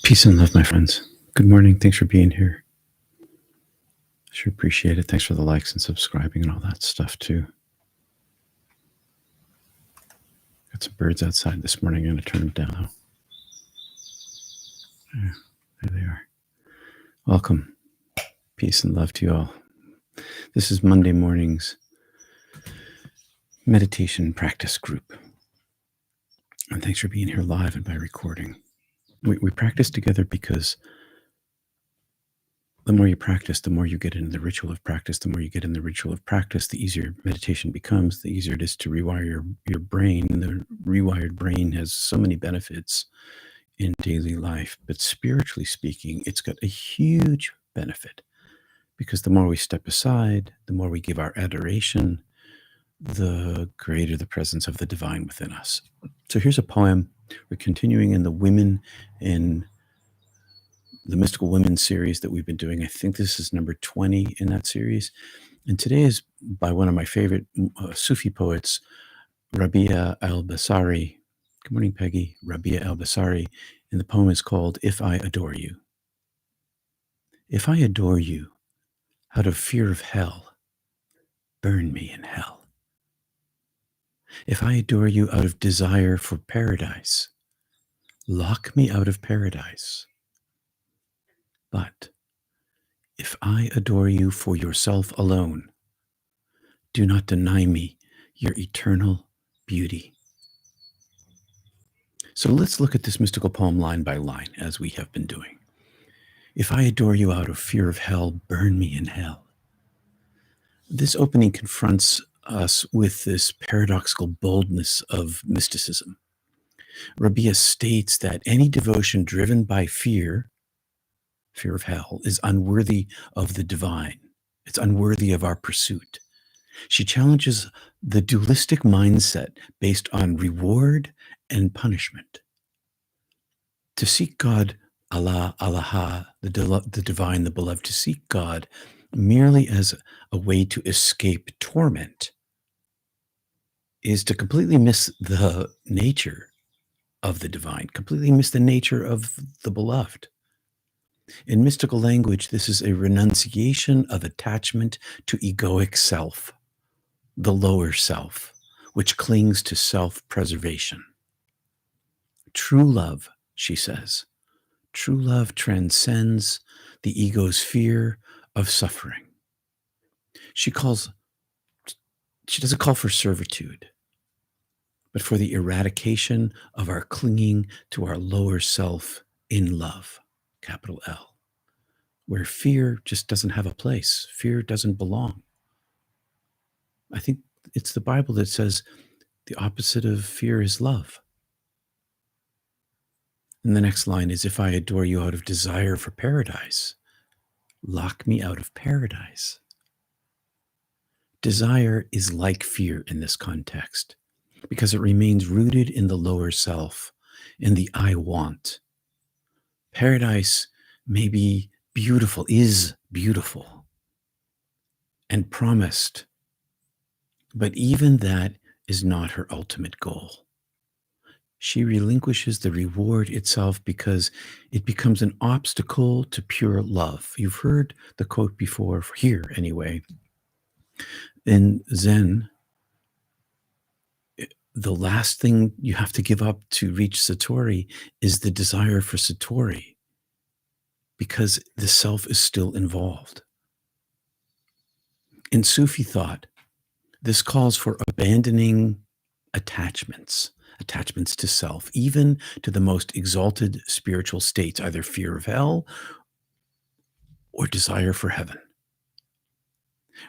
Peace and love, my friends. Good morning. Thanks for being here. Sure appreciate it. Thanks for the likes and subscribing and all that stuff too. Got some birds outside this morning. I'm going to turn them down. Yeah, there they are. Welcome. Peace and love to you all. This is Monday morning's meditation practice group. And thanks for being here live and by recording. We practice together because the more you practice, the more you get into the ritual of practice. The more you get in the ritual of practice, the easier meditation becomes, the easier it is to rewire your brain. And the rewired brain has so many benefits in daily life. But spiritually speaking, it's got a huge benefit because the more we step aside, the more we give our adoration, the greater the presence of the divine within us. So here's a poem. We're continuing in the Women in the Mystical Women series that we've been doing. I think this is number 20 in that series. And today is by one of my favorite Sufi poets, Rabia al-Basri. Good morning, Peggy. Rabia al-Basri. And the poem is called If I Adore You. If I adore you, out of fear of hell, burn me in hell. If I adore you out of desire for paradise, lock me out of paradise. But if I adore you for yourself alone, do not deny me your eternal beauty. So let's look at this mystical poem line by line, as we have been doing. If I adore you out of fear of hell, burn me in hell. This opening confronts us with this paradoxical boldness of mysticism. Rabia states that any devotion driven by fear of hell, is unworthy of the divine. It's unworthy of our pursuit. She challenges the dualistic mindset based on reward and punishment. To seek God, Allah, Allah, the divine, the beloved, to seek God merely as a way to escape torment is to completely miss the nature of the divine, completely miss the nature of the beloved. In mystical language, this is a renunciation of attachment to egoic self, the lower self, which clings to self-preservation. True love, she says, true love transcends the ego's fear of suffering. She doesn't call for servitude, but for the eradication of our clinging to our lower self in love. Capital L, where fear just doesn't have a place. Fear doesn't belong. I think it's the Bible that says the opposite of fear is love. And the next line is, if I adore you out of desire for paradise, lock me out of paradise. Desire is like fear in this context because it remains rooted in the lower self, in the I want. Paradise may be beautiful, is beautiful, and promised, but even that is not her ultimate goal. She relinquishes the reward itself because it becomes an obstacle to pure love. You've heard the quote before, here anyway. In Zen, the last thing you have to give up to reach Satori is the desire for Satori, because the self is still involved. In Sufi thought, this calls for abandoning attachments to self, even to the most exalted spiritual states, either fear of hell or desire for heaven.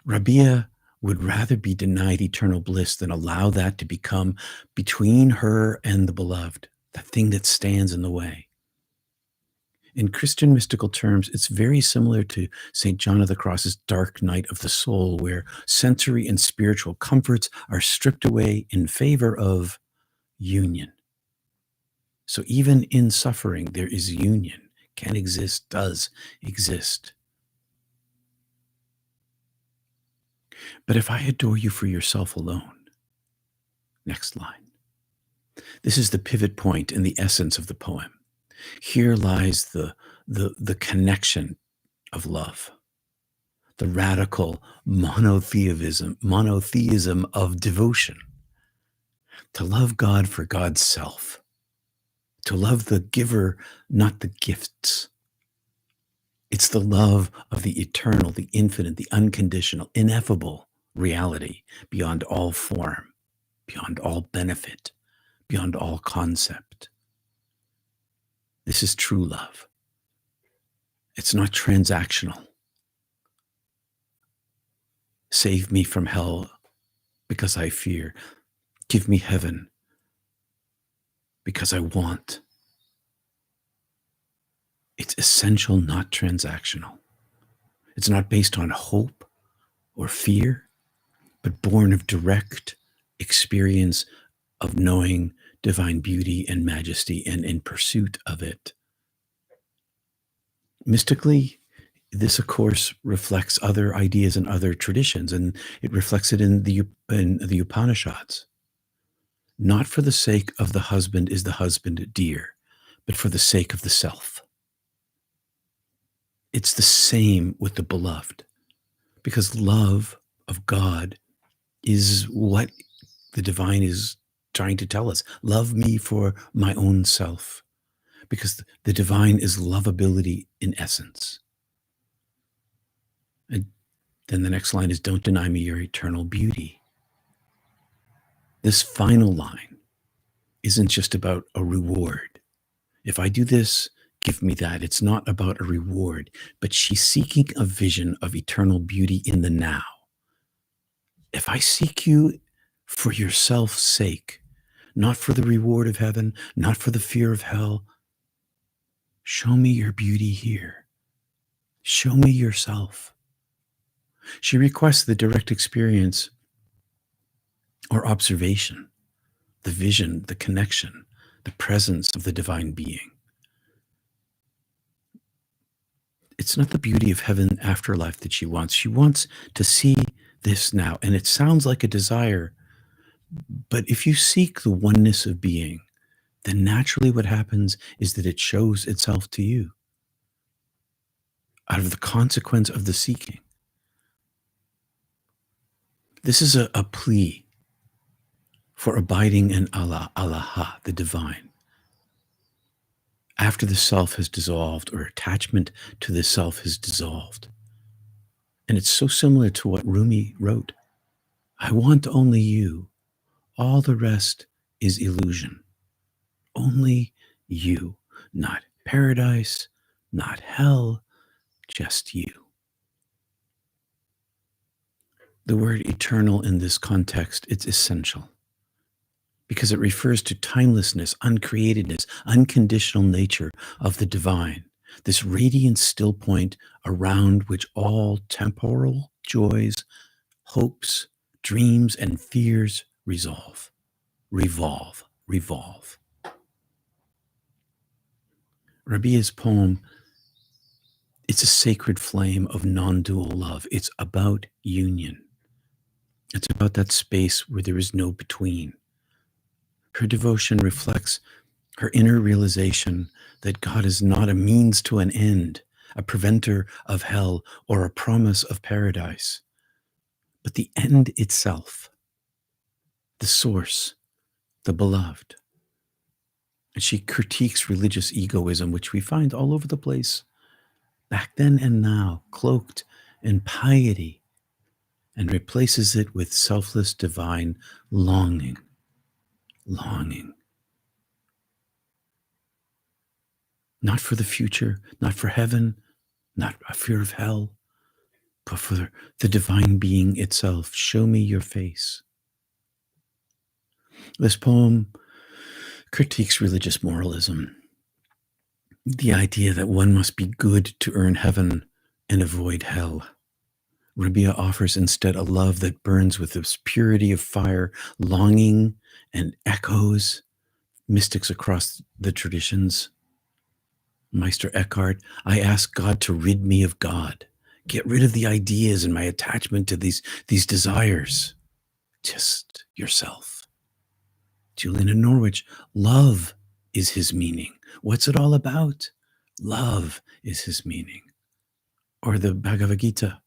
Rabia would rather be denied eternal bliss than allow that to become between her and the beloved, the thing that stands in the way. In Christian mystical terms, it's very similar to St. John of the Cross's dark night of the soul, where sensory and spiritual comforts are stripped away in favor of union. So even in suffering, there is union, can exist, does exist. But if I adore you for yourself alone, next line. This is the pivot point and the essence of the poem. Here lies the connection of love, the radical monotheism of devotion. To love God for God's self, to love the giver, not the gifts. It's the love of the eternal, the infinite, the unconditional, ineffable reality beyond all form, beyond all benefit, beyond all concept. This is true love. It's not transactional. Save me from hell because I fear. Give me heaven because I want. It's essential, not transactional. It's not based on hope or fear, but born of direct experience of knowing divine beauty and majesty and in pursuit of it. Mystically, this, of course, reflects other ideas and other traditions, and it reflects it in the Upanishads. Not for the sake of the husband is the husband dear, but for the sake of the self. It's the same with the beloved, because love of God is what the divine is trying to tell us. Love me for my own self, because the divine is lovability in essence. And then the next line is, don't deny me your eternal beauty. This final line isn't just about a reward. If I do this, give me that. It's not about a reward, but she's seeking a vision of eternal beauty in the now. If I seek you for yourself's sake, not for the reward of heaven, not for the fear of hell, show me your beauty here. Show me yourself. She requests the direct experience or observation, the vision, the connection, the presence of the divine being. It's not the beauty of heaven afterlife that she wants. She wants to see this now. And it sounds like a desire, but if you seek the oneness of being, then naturally what happens is that it shows itself to you out of the consequence of the seeking. This is a plea for abiding in Allah, Allah, the divine. After the self has dissolved or attachment to the self has dissolved. And it's so similar to what Rumi wrote. I want only you. All the rest is illusion. Only you. Not paradise, not hell, just you. The word eternal in this context, it's essential because it refers to timelessness, uncreatedness, unconditional nature of the divine, this radiant still point around which all temporal joys, hopes, dreams, and fears revolve. Rabia's poem, it's a sacred flame of non-dual love. It's about union. It's about that space where there is no between. Her devotion reflects her inner realization that God is not a means to an end, a preventer of hell, or a promise of paradise, but the end itself, the source, the beloved. And she critiques religious egoism, which we find all over the place, back then and now, cloaked in piety, and replaces it with selfless divine longing. Not for the future, not for heaven, not a fear of hell, but for the divine being itself. Show me your face. This poem critiques religious moralism, the idea that one must be good to earn heaven and avoid hell. Rabia offers instead a love that burns with this purity of fire, longing, and echoes mystics across the traditions. Meister Eckhart, I ask God to rid me of God. Get rid of the ideas and my attachment to these desires. Just yourself. Julian of Norwich, love is his meaning. What's it all about? Love is his meaning. Or the Bhagavad Gita,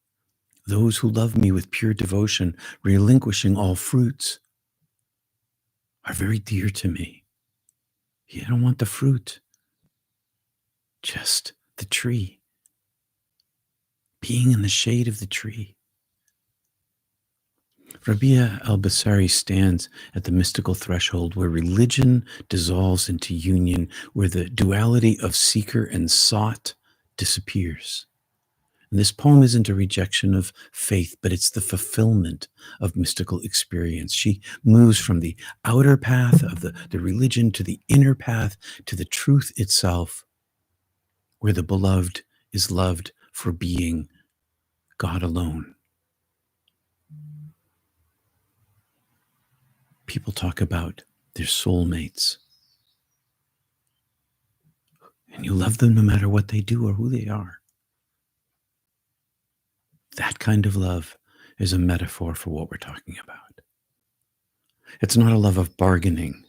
those who love me with pure devotion, relinquishing all fruits, are very dear to me. You don't want the fruit, just the tree, being in the shade of the tree. Rabia al-Basri stands at the mystical threshold where religion dissolves into union, where the duality of seeker and sought disappears. And this poem isn't a rejection of faith, but it's the fulfillment of mystical experience. She moves from the outer path of the religion to the inner path to the truth itself, where the beloved is loved for being God alone. People talk about their soulmates, and you love them no matter what they do or who they are. That kind of love is a metaphor for what we're talking about. It's not a love of bargaining,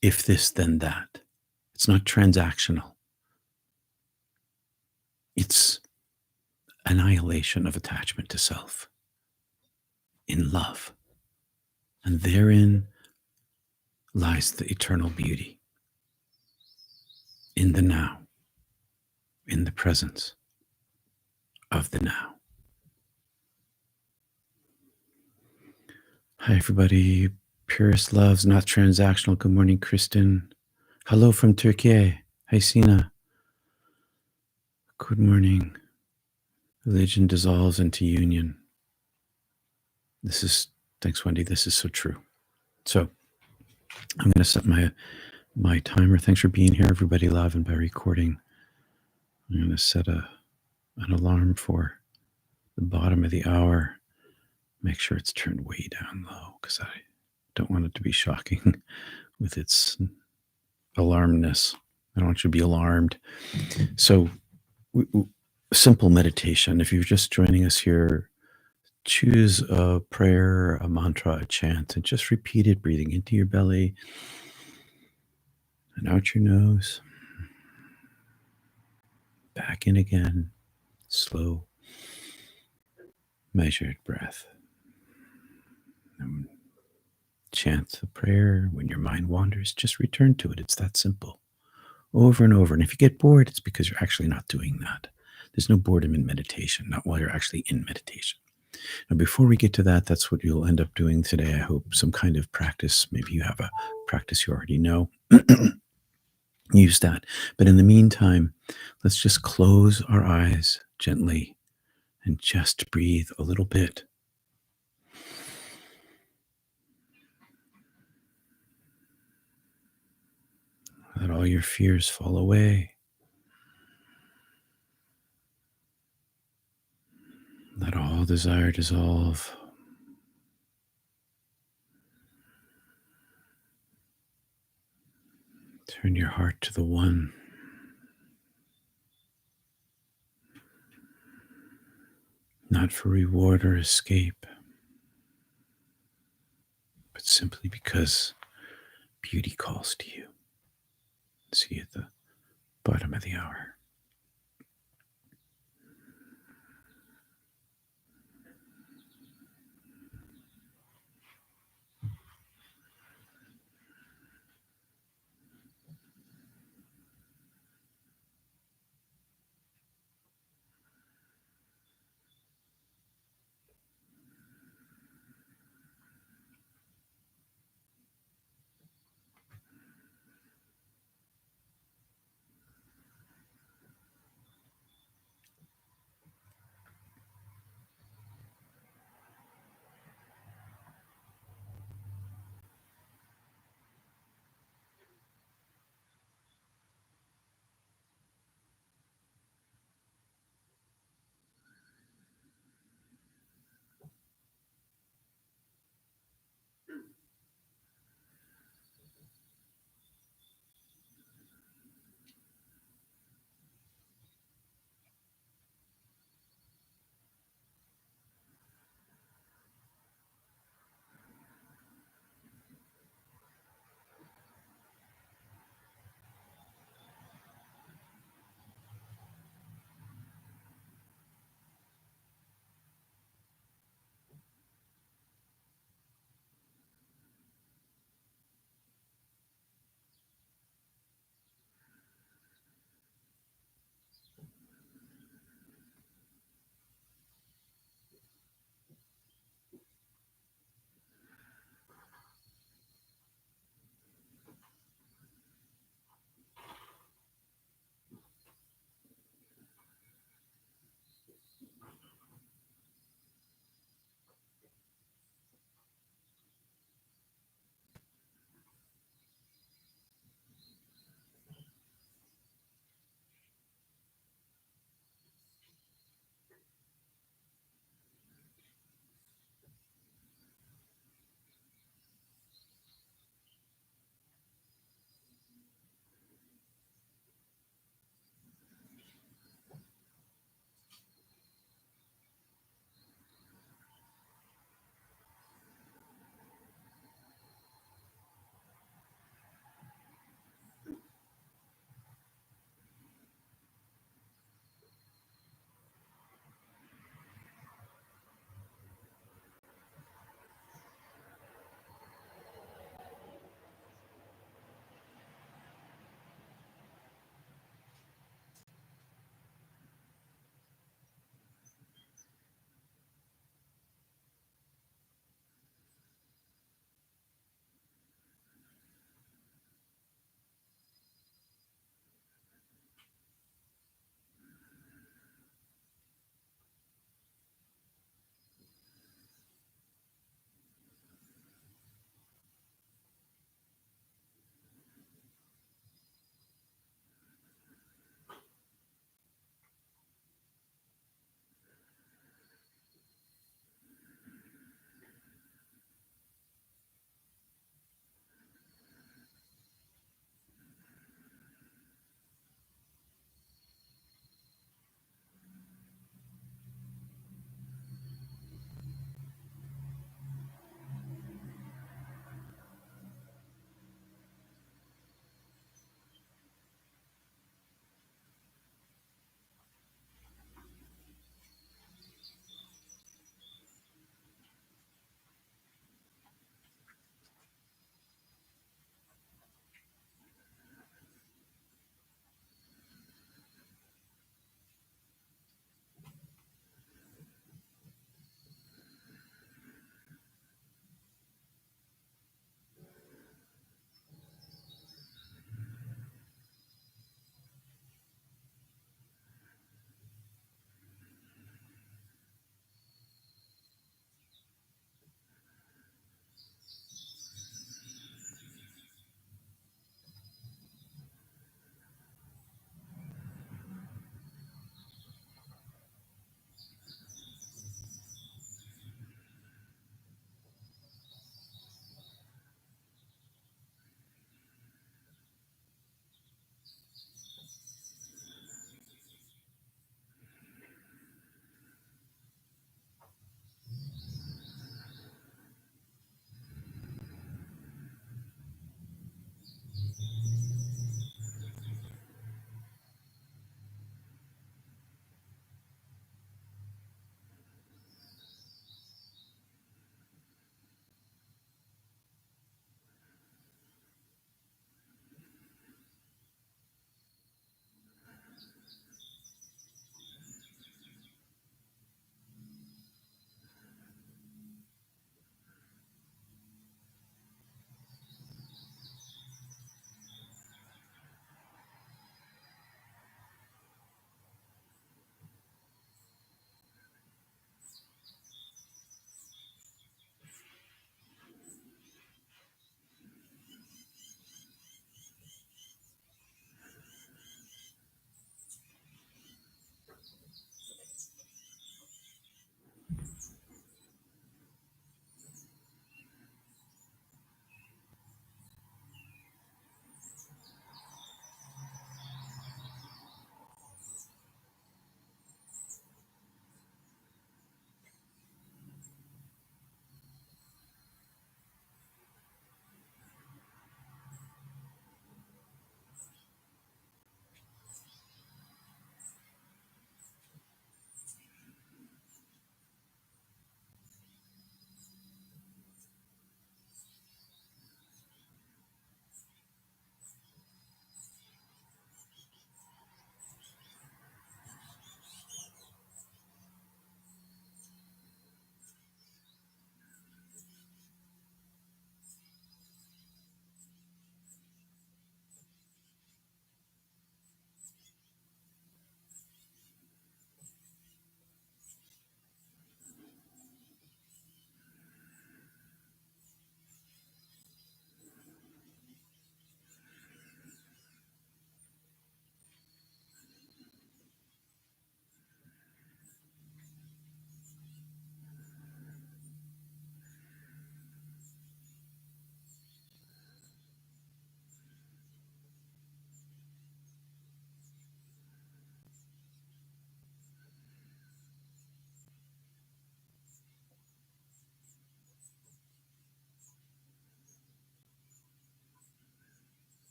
if this, then that. It's not transactional. It's annihilation of attachment to self in love. And therein lies the eternal beauty, in the now, in the presence of the now. Hi, everybody. Purest loves, not transactional. Good morning, Kristen. Hello from Turkey. Hi, Sina. Good morning. Religion dissolves into union. Thanks, Wendy. This is so true. So I'm going to set my timer. Thanks for being here, everybody, live and by recording. I'm going to set an alarm for the bottom of the hour. Make sure it's turned way down low because I don't want it to be shocking with its alarmness. I don't want you to be alarmed. So, simple meditation. If you're just joining us here, choose a prayer, a mantra, a chant, and just repeat it, breathing into your belly and out your nose. Back in again. Slow, measured breath. And chant the prayer. When your mind wanders, just return to it. It's that simple. Over and over. And if you get bored, it's because you're actually not doing that. There's no boredom in meditation, not while you're actually in meditation. Now, before we get to that, that's what you'll end up doing today. I hope some kind of practice. Maybe you have a practice you already know. Use that. But in the meantime, let's just close our eyes gently and just breathe a little bit. Let all your fears fall away. Let all desire dissolve. Turn your heart to the one. Not for reward or escape, but simply because beauty calls to you. See you at the bottom of the hour.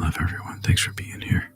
love, everyone. Thanks for being here.